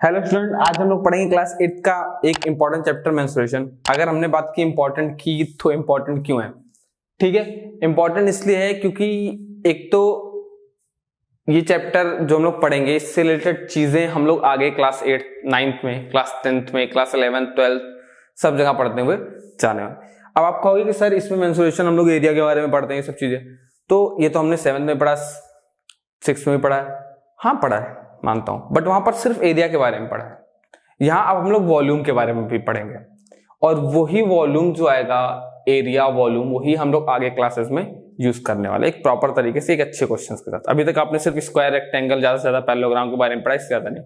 Hello student, आज हम लोग पढ़ेंगे क्लास 8 का एक इंपॉर्टेंट चैप्टर मेंस्ट्रुएशन। अगर हमने बात की इंपॉर्टेंट की तो इंपॉर्टेंट क्यों है? ठीक है, इंपॉर्टेंट इसलिए है क्योंकि एक तो ये चैप्टर जो हम लोग पढ़ेंगे इससे रिलेटेड चीजें हम लोग आगे क्लास 8 9th में, क्लास 10th में, क्लास 11th 12th सब जगह पढ़ते हुए जाने वाले। अब आप कहोगे कि सर इसमें मेंस्ट्रुएशन हम लोग एरिया के बारे में पढ़ते हैं, ये सब चीजें, तो ये तो हमने 7th में पढ़ा, 6th में पढ़ा है। हाँ पढ़ा है, मानता हूं, बट वहां पर सिर्फ एरिया के बारे में पढ़ा है। यहां अब हम लोग वॉल्यूम के बारे में भी पढ़ेंगे, और वही वॉल्यूम जो आएगा, एरिया वॉल्यूम, वही हम लोग आगे क्लासेस में यूज करने वाले एक प्रॉपर तरीके से, एक अच्छे क्वेश्चंस के साथ। अभी तक आपने सिर्फ स्क्वायर, रेक्टेंगल, ज्यादा से ज्यादा पैरेललोग्राम के बारे में पढ़ा, इससे ज्यादा नहीं।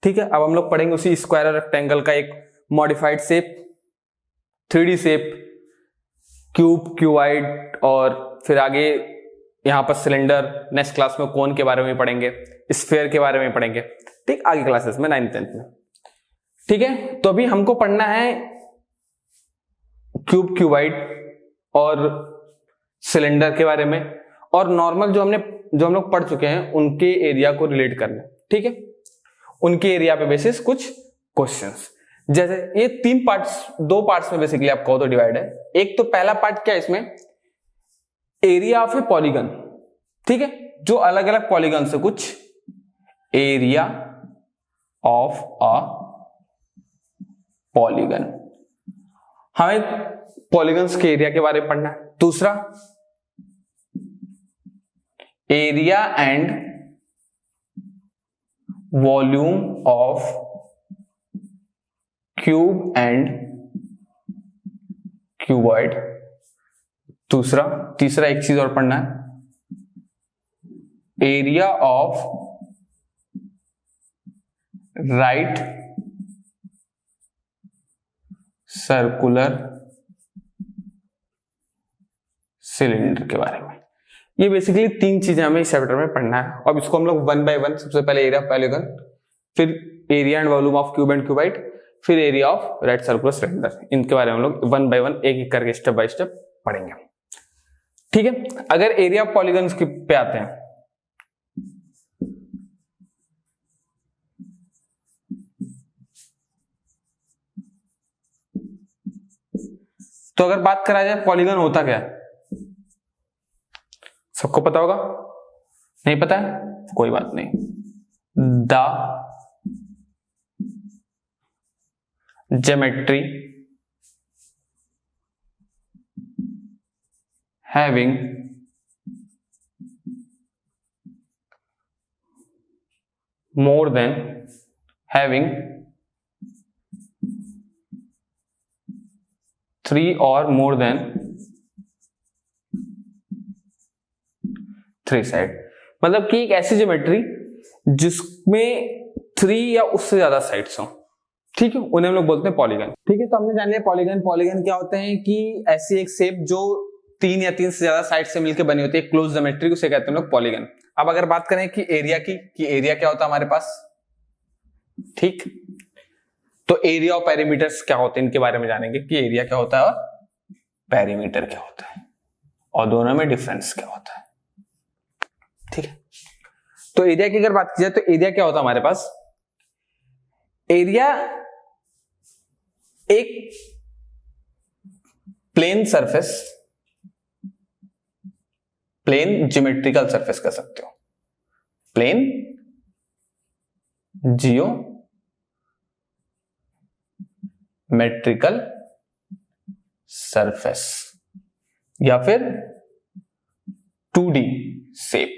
ठीक है, अब हम लोग पढ़ेंगे उसी स्क्वायर और रेक्टेंगल का एक modified shape, 3D shape, cube, cuboid, और फिर आगे यहां पर सिलेंडर। नेक्स्ट क्लास में कोन के बारे में पढ़ेंगे, स्फीयर के बारे में पढ़ेंगे, ठीक, आगे क्लासेस में 9th 10th में। ठीक है, तो अभी हमको पढ़ना है क्यूब, क्यूबॉइड और सिलेंडर के बारे में, और नॉर्मल जो हम लोग पढ़ चुके हैं उनके एरिया को रिलेट करना। ठीक है, उनके एरिया पे बेसिस कुछ क्वेश्चंस। जैसे ये दो पार्ट्स में बेसिकली आप कहो तो डिवाइड है। एक तो पहला पार्ट क्या है इसमें, एरिया ऑफ ए पॉलीगन। ठीक है, जो अलग अलग पॉलीगन से कुछ एरिया ऑफ अ पॉलीगन, हमें पॉलीगन्स के एरिया के बारे में पढ़ना है। दूसरा, area and volume of cube and cuboid. तीसरा एक चीज और पढ़ना है, area of right circular cylinder के बारे में। ये बेसिकली तीन चीजें हमें इस चैप्टर में पढ़ना है। अब इसको हम लोग वन बाय वन, सबसे पहले एरिया ऑफ पॉलीगन, फिर area and volume of cube and cuboid, फिर area of right circular cylinder, इनके बारे में हम लोग वन बाय वन एक एक करके स्टेप बाय स्टेप पढ़ेंगे। ठीक है, अगर एरिया ऑफ पॉलीगन पे आते हैं, तो अगर बात करा जाए पॉलीगन होता क्या है, सबको पता होगा? नहीं पता है, कोई बात नहीं। The geometry having more than 3 or more than 3 side, मतलब कि एक ऐसी ज्योमेट्री जिसमें 3 या उससे ज्यादा साइड्स हो। ठीक है, उन्हें हम लोग बोलते हैं पॉलीगन। ठीक है, तो हमने जान लिया पॉलीगन क्या होते हैं कि ऐसी एक शेप जो 3 या 3 से ज्यादा साइड से मिलकर बनी होती है, क्लोज ज्योमेट्री, उसे कहते हैं हम लोग पॉलीगन। अब अगर बात करें कि एरिया की, कि एरिया क्या होता है हमारे पास, ठीक, तो एरिया और पेरीमीटर्स क्या होते हैं, इनके बारे में जानेंगे कि एरिया क्या होता है और पेरीमीटर क्या होता है, और दोनों में डिफरेंस क्या होता है। ठीक है, तो एरिया की अगर बात की जाए तो एरिया क्या होता है हमारे पास, एरिया एक plane surface, plane geometrical surface कह सकते हो, प्लेन जियोमेट्रिकल सरफेस, या फिर 2D शेप,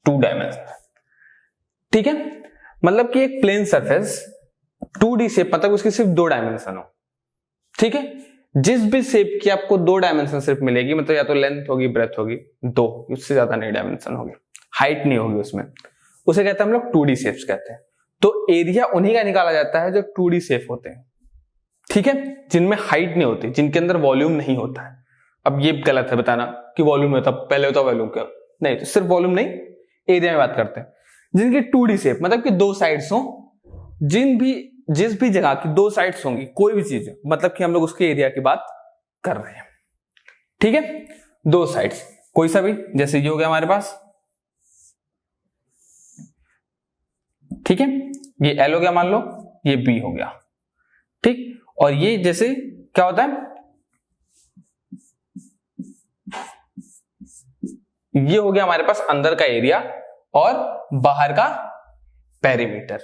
2 डायमेंशन। ठीक है, मतलब कि एक प्लेन सरफेस 2D शेप, मतलब उसकी सिर्फ 2 डायमेंशन हो। ठीक है, जिस भी शेप की आपको 2 डायमेंशन सिर्फ मिलेगी, मतलब या तो लेंथ होगी, ब्रेथ होगी, 2, उससे ज्यादा नहीं डायमेंशन होगी, हाइट नहीं होगी उसमें, उसे कहते हैं हम लोग 2D शेप्स कहते हैं। तो एरिया उन्हीं का निकाला जाता है जो 2D शेप होते हैं। ठीक है, जिनमें हाइट नहीं होती, जिनके अंदर वॉल्यूम नहीं होता है। अब ये गलत है बताना कि वॉल्यूम होता, पहले होता वॉल्यूम क्या, नहीं, तो सिर्फ वॉल्यूम नहीं, एरिया में बात करते हैं जिनकी 2D शेप, मतलब कि 2 साइड्स हो, जिस भी जगह की 2 साइड्स होंगी, कोई भी चीज, मतलब कि हम लोग उसके एरिया की बात कर रहे हैं। ठीक है, 2 साइड्स, कोई सा भी, जैसे ये हो गया हमारे पास, ठीक है, ये L हो गया मान लो, ये B हो गया, ठीक। और ये जैसे क्या होता है, ये हो गया हमारे पास अंदर का एरिया और बाहर का पेरीमीटर,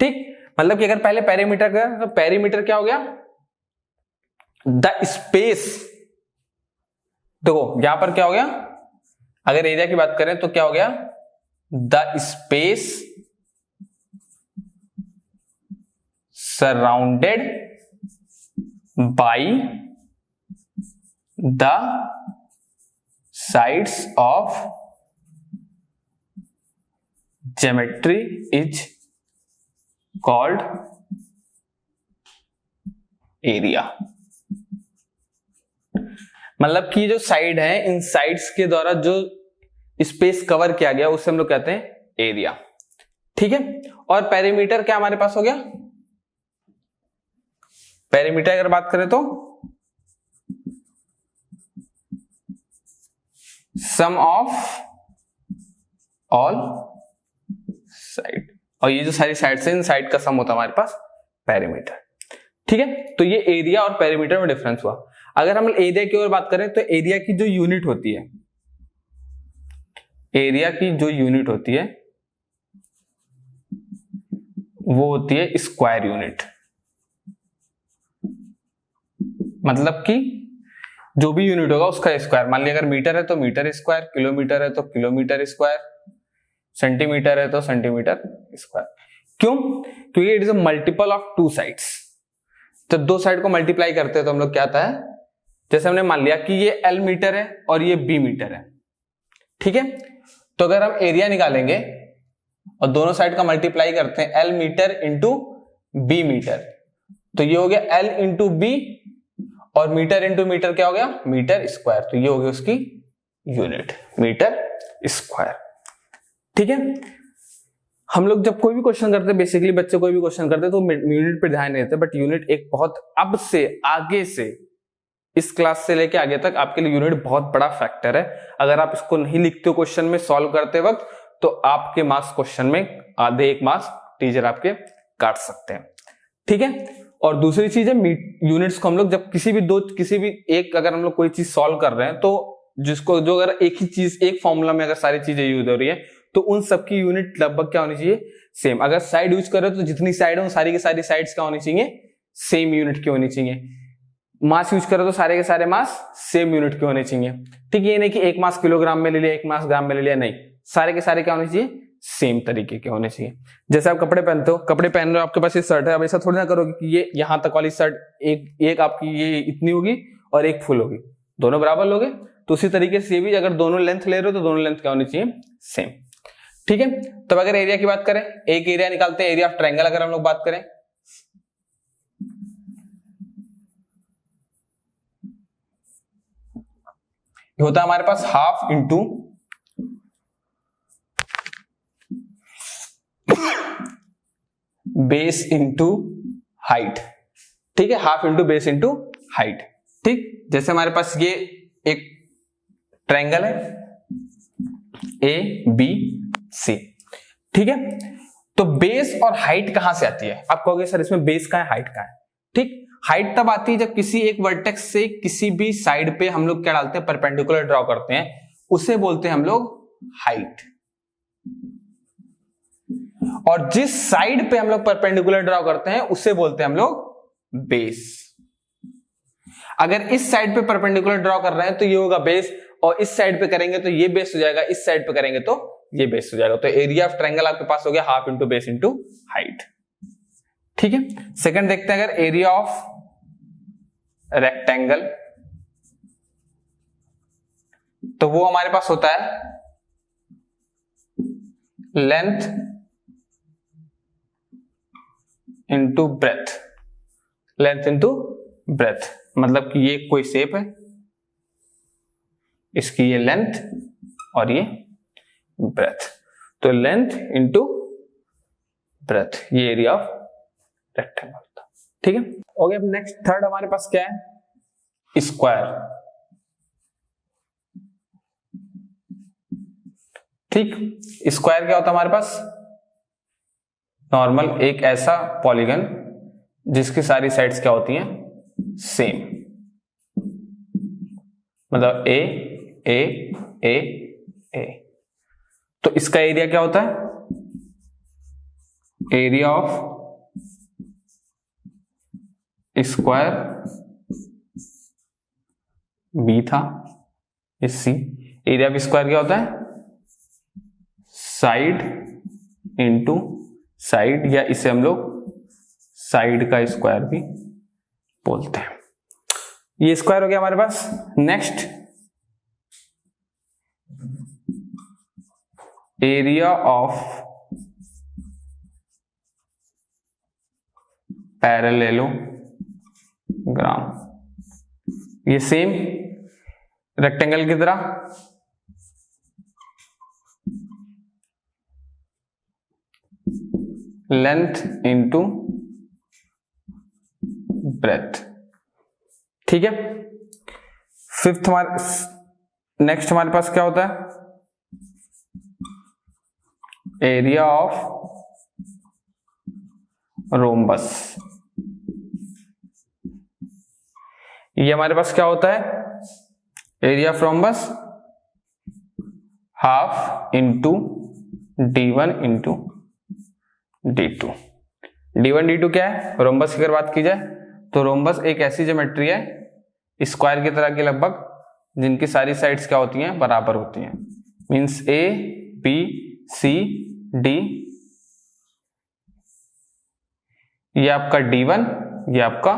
ठीक। मतलब कि अगर पहले पेरीमीटर का, तो पेरीमीटर क्या हो गया, द स्पेस। देखो यहां पर क्या हो गया, अगर एरिया की बात करें तो क्या हो गया, the space surrounded by the sides of geometry is called area। मतलब कि जो साइड है, इन साइड्स के द्वारा जो स्पेस कवर किया गया उसे हम लोग कहते हैं एरिया, ठीक है। और पेरीमीटर क्या हमारे पास हो गया, पेरीमीटर अगर बात करें तो सम ऑफ ऑल साइड, और ये जो सारी साइड है इन साइड का सम होता है हमारे पास पेरीमीटर, ठीक है। तो ये एरिया और पेरीमीटर में डिफरेंस हुआ। अगर हम एरिया की ओर बात करें तो एरिया की जो यूनिट होती है, एरिया की जो यूनिट होती है वो होती है स्क्वायर यूनिट। मतलब कि जो भी यूनिट होगा उसका स्क्वायर, मान लिया अगर मीटर है तो मीटर स्क्वायर, किलोमीटर है तो किलोमीटर स्क्वायर, सेंटीमीटर है तो सेंटीमीटर स्क्वायर। क्यों? क्योंकि it is a multiple of two sides. जब दो साइड को मल्टीप्लाई करते हैं तो हम लोग क्या आता है, जैसे हमने मान लिया कि ये L मीटर है और ये B मीटर है, ठीक है। तो अगर हम एरिया निकालेंगे और दोनों साइड का मल्टीप्लाई करते हैं L metre into B metre, तो ये हो गया L इंटू B, और मीटर इंटू मीटर क्या हो गया, मीटर स्क्वायर। तो ये हो गया उसकी यूनिट, मीटर स्क्वायर, ठीक है। हम लोग जब कोई भी क्वेश्चन करते हैं, बेसिकली बच्चे कोई भी क्वेश्चन करते हैं तो यूनिट पे ध्यान नहीं देते, बट यूनिट एक बहुत, अब से आगे से, इस क्लास से लेके आगे तक आपके लिए यूनिट बहुत बड़ा फैक्टर है। अगर आप इसको नहीं लिखते हो क्वेश्चन में सॉल्व करते वक्त, तो आपके मार्क्स क्वेश्चन में आधे एक मार्क्स टीचर आपके काट सकते हैं, ठीक है। और दूसरी चीज है यूनिट्स को हम लोग जब किसी भी एक अगर हम लोग कोई चीज सॉल्व कर रहे हैं, तो जिसको जो अगर एक ही चीज एक फॉर्मूला में अगर सारी चीजें यूज हो रही है, तो उन सबकी यूनिट लगभग क्या होनी चाहिए, सेम। अगर साइड यूज कर रहे हो तो जितनी साइड हो सारी की सारी साइड्स क्या होनी चाहिए, सेम यूनिट की होनी चाहिए। मास यूज करो तो सारे के सारे मास सेम यूनिट के होने चाहिए, ठीक है। ये नहीं कि एक मास किलोग्राम में ले लिया, एक मास ग्राम में ले लिया, नहीं, सारे के सारे क्या होने चाहिए, सेम तरीके के होने चाहिए। जैसे आप कपड़े पहनते हो, कपड़े पहन रहे हो, आपके पास ये शर्ट है, अब ऐसा थोड़ी ना करोगे कि ये यहां तक वाली शर्ट एक आपकी ये इतनी होगी और एक फुल होगी, दोनों बराबर लोगे। तो उसी तरीके से ये भी अगर दोनों लेंथ ले रहे हो तो दोनों लेंथ क्या होनी चाहिए, सेम, ठीक है। तो अगर एरिया की बात करें, एक एरिया निकालते हैं, एरिया ऑफ ट्रायंगल अगर हम लोग बात करें, होता है हमारे पास half into base into height, ठीक है। Half into base into height, ठीक। जैसे हमारे पास ये एक ट्रायंगल है ABC, ठीक है। तो बेस और हाइट कहां से आती है, आप कहोगे सर इसमें बेस का है हाइट का है, ठीक। हाइट तब आती है जब किसी एक वर्टेक्स से किसी भी साइड पे हम लोग क्या डालते हैं, परपेंडिकुलर ड्रॉ करते हैं, उसे बोलते हैं हम लोग हाइट। और जिस साइड पे हम लोग परपेंडिकुलर ड्रॉ करते हैं उसे बोलते हैं हम लोग बेस। अगर इस साइड पे परपेंडिकुलर ड्रॉ कर रहे हैं तो ये होगा बेस, और इस साइड पे करेंगे तो ये बेस हो जाएगा, इस साइड पे करेंगे तो ये बेस हो जाएगा। तो एरिया ऑफ ट्रायंगल आपके पास हो गया half into base into height, ठीक है। सेकंड देखते हैं, अगर एरिया ऑफ रेक्टेंगल, तो वो हमारे पास होता है length into breadth, length into breadth. मतलब कि ये कोई शेप है, इसकी ये लेंथ और ये ब्रेथ, तो लेंथ इंटू ब्रेथ, ये एरिया ऑफ रेक्टेंगल था, ठीक है। ओके, अब नेक्स्ट थर्ड हमारे पास क्या है, स्क्वायर, ठीक। स्क्वायर क्या होता है हमारे पास, नॉर्मल एक ऐसा पॉलीगन जिसकी सारी साइड्स क्या होती हैं, सेम, मतलब ए ए ए ए। तो इसका एरिया क्या होता है, एरिया ऑफ स्क्वायर बी था, इस सी, एरिया ऑफ स्क्वायर क्या होता है, साइड इंटू साइड, या इसे हम लोग साइड का स्क्वायर भी बोलते हैं। ये स्क्वायर हो गया हमारे पास। नेक्स्ट, एरिया ऑफ पैरेललोग्राम, ये सेम रेक्टेंगल की तरह लेंथ इंटू ब्रेथ, ठीक है। फिफ्थ हमारे नेक्स्ट हमारे पास क्या होता है, एरिया ऑफ रोम्बस। ये हमारे पास क्या होता है, area of rhombus half into d1 into d2। d1 d2 क्या है, रोम्बस की अगर बात की जाए तो रोम्बस एक ऐसी ज्योमेट्री है स्क्वायर की तरह की लगभग, जिनकी सारी साइड्स क्या होती हैं, बराबर होती हैं। Means A B C D, ये आपका d1, ये आपका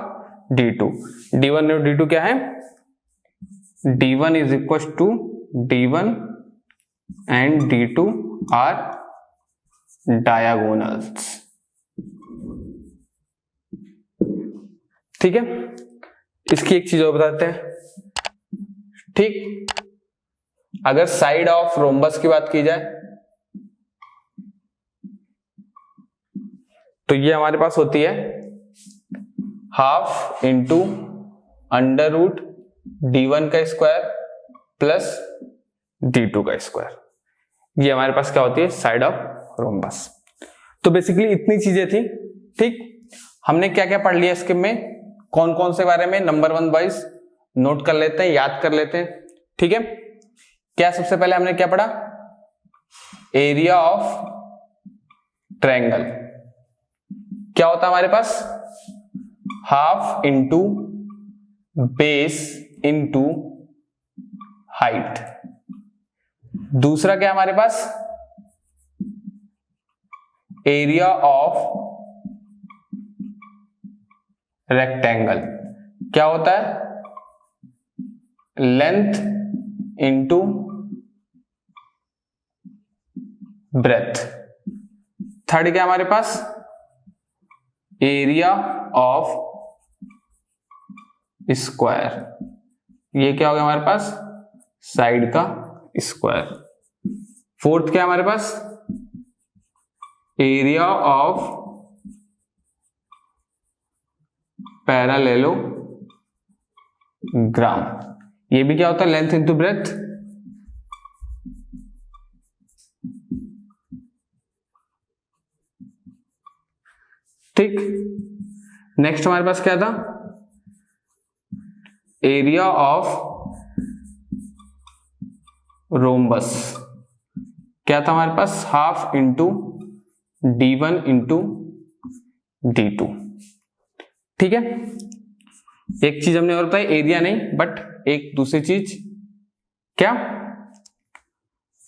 d2। d1 और d2 क्या है, d1 is equal to d1 and d2 are diagonals, ठीक है। इसकी एक चीज और बताते हैं, ठीक। अगर साइड ऑफ रोम्बस की बात की जाए तो ये हमारे पास होती है half into under root d1 का स्क्वायर प्लस d2 का स्क्वायर। ये हमारे पास क्या होती है, साइड ऑफ रोम्बस। तो बेसिकली इतनी चीजें थी, ठीक। हमने क्या क्या पढ़ लिया इसके में, कौन कौन से बारे में, नंबर 1 वाइज नोट कर लेते हैं, याद कर लेते हैं, ठीक है। क्या सबसे पहले हमने क्या पढ़ा, एरिया ऑफ ट्रायंगल क्या होता है हमारे पास, half into base into height. दूसरा क्या हमारे पास, एरिया ऑफ रेक्टेंगल क्या होता है, लेंथ इंटू ब्रेथ। थर्ड क्या हमारे पास, एरिया ऑफ स्क्वायर, ये क्या हो गया हमारे पास, साइड का स्क्वायर। फोर्थ क्या है हमारे पास, एरिया ऑफ पैरेललोग्राम, ये भी क्या होता है, लेंथ इंटू ब्रेथ। ठीक, नेक्स्ट हमारे पास क्या था, एरिया ऑफ रोम्बस क्या था हमारे पास, half into d1 into d2। ठीक है, एक चीज हमने और बताई, एरिया नहीं बट एक दूसरी चीज क्या,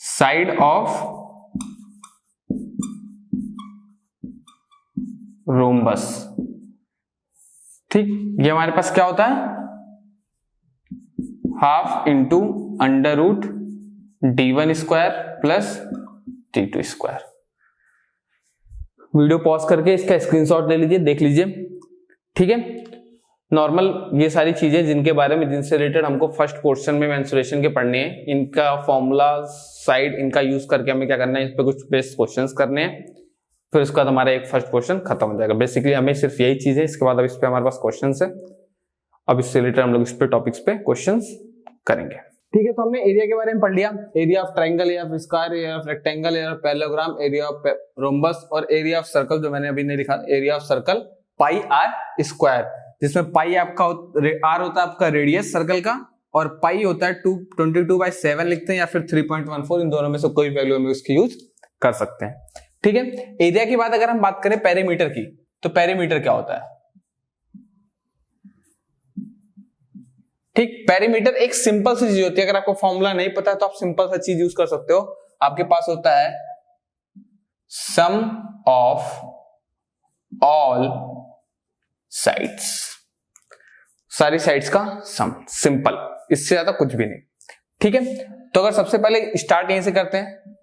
साइड ऑफ रोम्बस। ठीक, ये हमारे पास क्या होता है, half into under root d1 square plus d2 square. Video pause करके इसका स्क्रीनशॉट ले लीजिए, देख लीजिए। ठीक है, नॉर्मल ये सारी चीजें जिनके बारे में, जिनसे रिलेटेड हमको फर्स्ट पोर्शन में मेंसुरेशन के पढ़ने हैं, इनका फॉर्मूला साइड इनका यूज करके हमें क्या करना है, इस पे कुछ बेस्ट क्वेश्चंस करने हैं, फिर उसके बाद हमारा एक फर्स्ट पोर्शन खत्म हो जाएगा। बेसिकली हमें सिर्फ यही चीज है, इसके बाद अब इस पे हमारे पास क्वेश्चंस है, अब इससे रिलेटेड हम लोग इस पे टॉपिक्स पे क्वेश्चंस करेंगे। ठीक है, तो हमने एरिया के बारे में पढ़ लिया, area of triangle, area of square, area of rectangle, area of parallelogram, area of rhombus और एरिया ऑफ सर्कल, जो मैंने अभी नहीं लिखा, area of circle pi r square, जिसमें पाई आपका आर होता है आपका रेडियस सर्कल का और पाई होता है 22/7 लिखते हैं या फिर 3.14, इन दोनों में से कोई वैल्यू हम इसकी यूज कर सकते हैं। ठीक है, एरिया की बात अगर हम बात करें पेरीमीटर की, तो पेरीमीटर क्या होता है? ठीक, पेरीमीटर एक सिंपल सी चीज होती है, अगर आपको फॉर्मूला नहीं पता है तो आप सिंपल सा चीज यूज कर सकते हो। आपके पास होता है सम ऑफ ऑल साइड्स, सारी साइड्स का सम, सिंपल, इससे ज्यादा कुछ भी नहीं। ठीक है, तो अगर सबसे पहले स्टार्ट यहीं से करते हैं,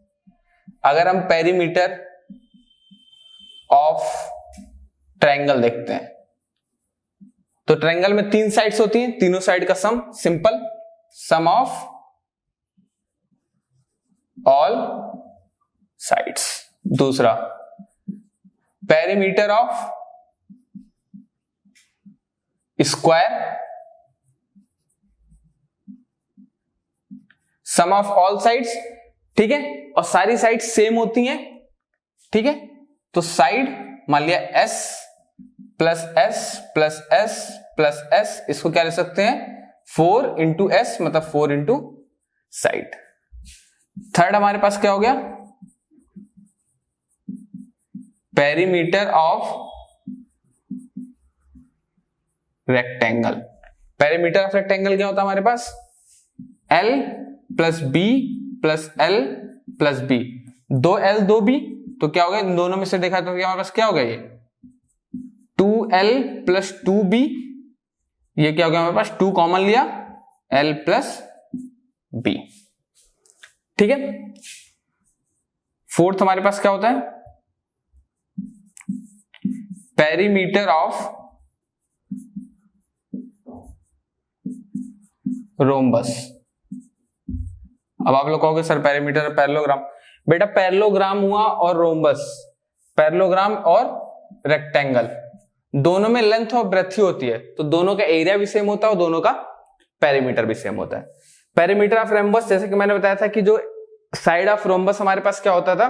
अगर हम पेरीमीटर ऑफ ट्रायंगल देखते हैं तो ट्रायंगल में 3 साइड्स होती हैं, तीनों साइड का sum, simple, sum of all sides. दूसरा, perimeter of square, sum of all sides. ठीक है, और सारी साइड सेम होती हैं। ठीक है, तो साइड मान लिया S plus S plus S plus S, इसको क्या ले सकते हैं 4 इंटू S, मतलब 4 इंटू साइड। थर्ड हमारे पास क्या हो गया, perimeter of rectangle. Perimeter of rectangle क्या होता है हमारे पास, L plus B plus L plus B, 2L 2B, तो क्या हो गया, इन दोनों में से देखा तो हमारे पास क्या हो गया, ये 2L प्लस 2B, ये क्या हो गया हमारे पास, 2 कॉमन लिया, L प्लस B। ठीक है, फोर्थ हमारे पास क्या होता है, पेरीमीटर ऑफ रोम्बस। अब आप लोग कहोगे सर पेरीमीटर और पैरेललोग्राम, बेटा पैरेललोग्राम हुआ और रोम्बस, पैरेललोग्राम और रेक्टेंगल दोनों में लेंथ और ब्रेथ ही होती है, तो दोनों का एरिया भी सेम होता है और दोनों का पेरीमीटर भी सेम होता है। पेरीमीटर ऑफ रोम्बस, जैसे कि मैंने बताया था कि जो साइड ऑफ रोम्बस हमारे पास क्या होता था,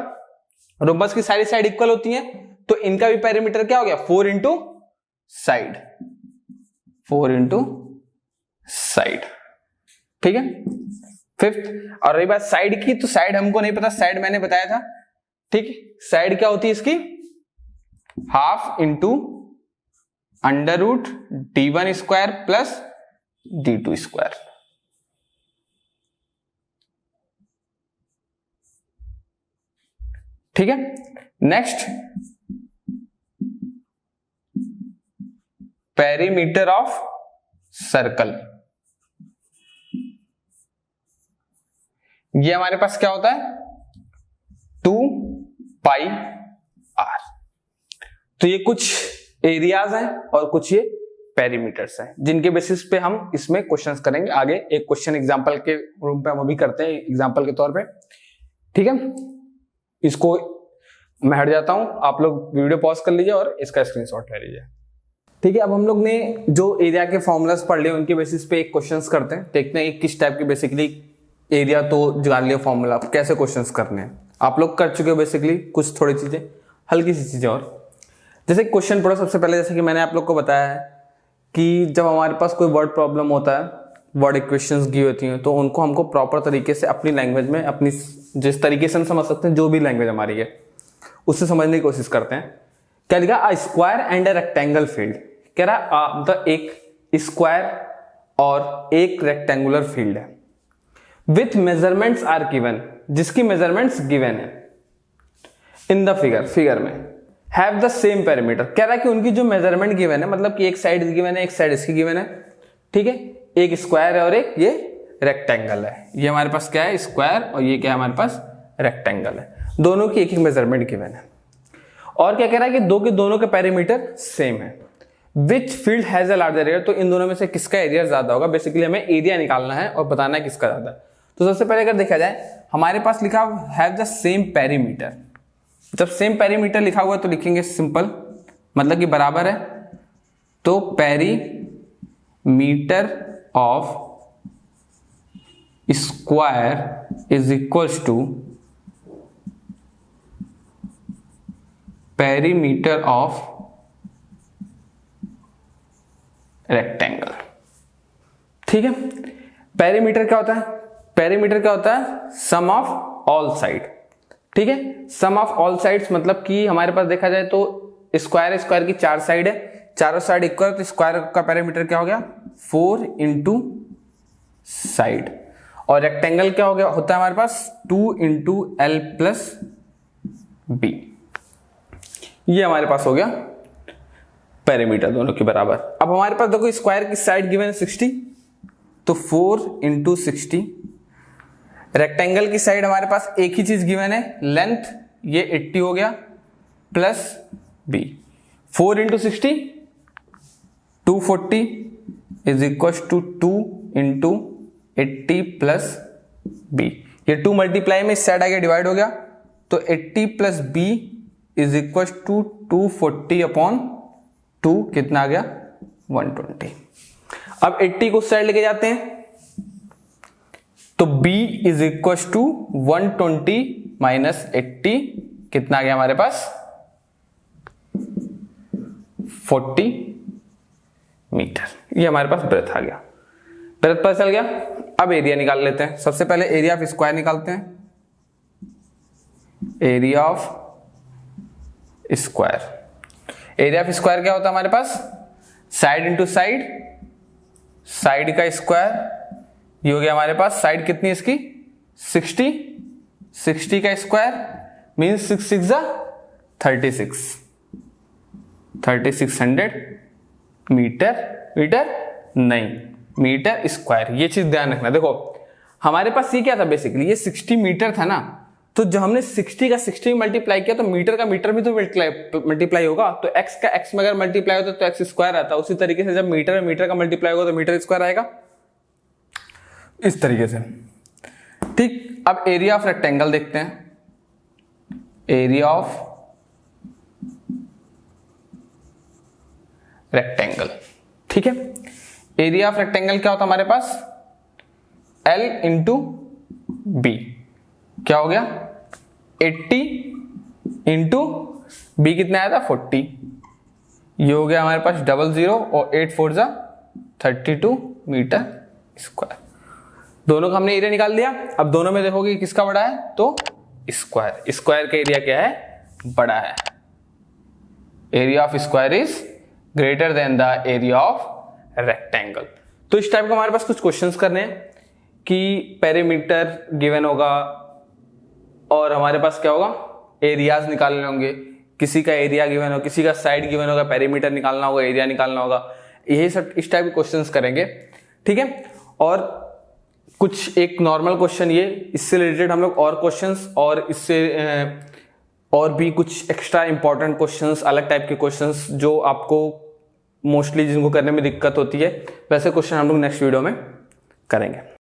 रोम्बस की सारी साइड इक्वल होती हैं, तो इनका भी पेरीमीटर क्या हो गया 4 इंटू साइड, 4 इंटू साइड। ठीक है, फिफ्थ, और रही बात साइड की, तो साइड हमको नहीं पता, साइड मैंने बताया था। ठीक है, साइड क्या होती है इसकी, half into under root d1 square plus d2 square. ठीक है, नेक्स्ट, पेरीमीटर ऑफ सर्कल, ये हमारे पास क्या होता है 2 पाई r। तो ये कुछ एरियाज हैं और कुछ ये पेरीमीटर्स हैं, जिनके बेसिस पे हम इसमें क्वेश्चंस करेंगे आगे। एक क्वेश्चन एग्जांपल के रूप पे हम अभी करते हैं, एग्जांपल के तौर पे। ठीक है, इसको मैं हट जाता हूं, आप लोग वीडियो पॉज कर लीजिए और इसका स्क्रीनशॉट ले लीजिए। ठीक है, अब हम लोग ने जो एरिया के फॉर्मूलाज पढ़ लिए उनके बेसिस पे एक क्वेश्चंस करते हैं, देखते हैं किस टाइप के, बेसिकली एरिया तो जान लिया, फॉर्मूला कैसे क्वेश्चंस करने हैं आप लोग कर चुके हो बेसिकली, कुछ थोड़ी चीजें, हल्की सी चीजें। और जैसे क्वेश्चन पढ़ो सबसे पहले, जैसे कि मैंने आप लोग को बताया है कि जब हमारे पास कोई वर्ड प्रॉब्लम होता है, वर्ड इक्वेशंस दी होती हैं, तो उनको हमको प्रॉपर तरीके से अपनी लैंग्वेज में, अपनी जिस तरीके से हम समझ सकते हैं, जो भी लैंग्वेज हमारी है उससे समझने की कोशिश करते हैं। क्या लिखा, a square and a rectangle field, कह रहा मतलब एक स्क्वायर और एक रेक्टेंगुलर फील्ड है, विथ मेजरमेंट्स आर गिवन, जिसकी मेजरमेंट्स गिवन है इन द फिगर, फिगर में हैव द सेम पेरीमीटर। कह रहा है कि उनकी जो मेजरमेंट गिवन है, मतलब कि एक साइड गिवन है, एक साइड इसकी गिवन है। ठीक है, एक स्क्वायर है और एक ये रेक्टेंगल है, ये हमारे पास क्या है स्क्वायर और ये क्या है हमारे पास रेक्टेंगल है, दोनों की एक एक मेजरमेंट गिवन है। और क्या कह रहा है कि दो के दोनों के पेरीमीटर सेम है। Which field has a larger area, तो इन दोनों में से किसका एरिया ज्यादा होगा, बेसिकली हमें एरिया निकालना है और बताना है किसका ज्यादा है। तो सबसे पहले अगर देखा जाए, हमारे पास लिखा हैव द सेम पेरीमीटर, जब सेम पेरीमीटर लिखा हुआ है तो लिखेंगे सिंपल, मतलब कि बराबर है, तो perimeter of square is equals to perimeter of rectangle. ठीक है, पेरीमीटर क्या होता है? पेरीमीटर क्या होता है? सम ऑफ ऑल साइड। ठीक है, सम ऑफ ऑल साइड्स मतलब कि हमारे पास देखा जाए तो स्क्वायर की 4 साइड है, चारों साइड इक्वल, तो स्क्वायर का पेरीमीटर क्या हो गया? 4 इंटू साइड। और रेक्टेंगल क्या हो गया होता है हमारे पास? 2 इंटू एल प्लस बी। ये हमारे पास हो गया पेरीमीटर दोनों के बराबर। अब हमारे पास देखो स्क्वायर की साइड गिवन है 60, तो 4 इंटू 60। रेक्टेंगल की साइड हमारे पास एक ही चीज गिवन है, लेंथ, ये 80 हो गया, plus B. 4 into 60 240 is equal to 2 into 80 plus B. ये 2 मल्टीप्लाई में इस साइड आ गया, डिवाइड हो गया, तो 80 plus B is equal to 240 upon 2, कितना आ गया? 120। अब 80 को उस साइड लेके जाते हैं, तो b is equal to 120 minus 80, कितना आ गया हमारे पास? 40 मीटर। ये हमारे पास ब्रेथ आ गया, ब्रेथ पता चल गया। अब एरिया निकाल लेते हैं। सबसे पहले एरिया ऑफ स्क्वायर निकालते हैं। Area of square, area of square क्या होता है हमारे पास? साइड इंटू साइड, साइड का स्क्वायर, ये हो गया हमारे पास। साइड कितनी इसकी? 60, 60 का स्क्वायर मीन्स 6 6 जा 36, 3600 मीटर, मीटर नहीं, मीटर स्क्वायर। ये चीज ध्यान रखना। देखो हमारे पास ये क्या था बेसिकली, ये 60 मीटर था ना, तो जब हमने 60 का 60 मल्टीप्लाई किया तो मीटर का मीटर भी तो मल्टीप्लाई होगा, तो x का x में अगर मल्टीप्लाई होता तो x स्क्वायर आता। उसी तरीके से जब मीटर में मीटर का मल्टीप्लाई होगा तो मीटर स्क्वायर आएगा, इस तरीके से। ठीक, अब एरिया ऑफ रेक्टेंगल देखते हैं। एरिया ऑफ रेक्टेंगल, ठीक है। एरिया ऑफ रेक्टेंगल क्या होता है हमारे पास? L into B. क्या हो गया? 80 इंटू बी कितना आया था? 40। ये हो गया हमारे पास 00 और 8 4 जा 32 मीटर स्क्वायर। दोनों का हमने एरिया निकाल दिया। अब दोनों में देखोगे किसका बड़ा है, तो स्क्वायर। स्क्वायर का एरिया क्या है? बड़ा है। Area of square is greater than the area of rectangle. तो इस टाइप का हमारे पास कुछ क्वेश्चंस करने हैं कि पेरीमीटर गिवन होगा और हमारे पास क्या होगा, एरियाज निकालने होंगे। किसी का एरिया गिवन हो, किसी का साइड गिवन होगा, पेरीमीटर निकालना होगा, एरिया निकालना होगा। यही सब इस टाइप के क्वेश्चंस करेंगे, ठीक है। और कुछ एक नॉर्मल क्वेश्चन ये, इससे रिलेटेड हम लोग और क्वेश्चंस और इससे और भी कुछ एक्स्ट्रा इंपॉर्टेंट क्वेश्चंस, अलग टाइप के क्वेश्चंस जो आपको मोस्टली जिनको करने में दिक्कत होती है, वैसे क्वेश्चन हम लोग नेक्स्ट वीडियो में करेंगे।